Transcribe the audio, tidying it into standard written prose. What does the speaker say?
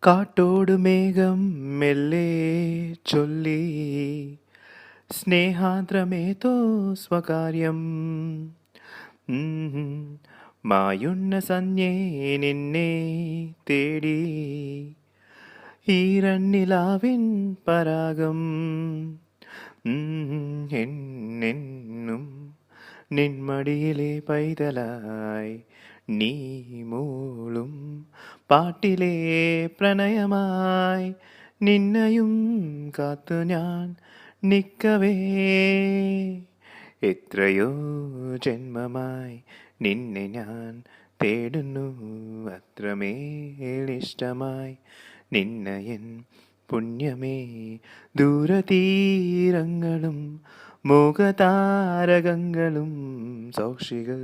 കാട്ടോട് മേഘം മെല്ലെ ചൊല്ലി സ്നേഹാദ്രമേതോ സ്വകാര്യം മായുന്ന സന്യേ നിന്നെ തേടി ഈരണ്ണിലാവിൻ പരാഗം എന്നെന്നും നിന്മടിയിലെ പൈതലായി നീ മൂളും പാട്ടിലെ പ്രണയമായി നിന്നയും കാത്തു ഞാൻ നിൽക്കവേ എത്രയോ ജന്മമായി നിന്നെ ഞാൻ തേടുന്നു അത്രമേലിഷ്ടമായി നിന്നയൻ പുണ്യമേ ദൂരതീരങ്ങളും മുഖതാരകങ്ങളും സാക്ഷികൾ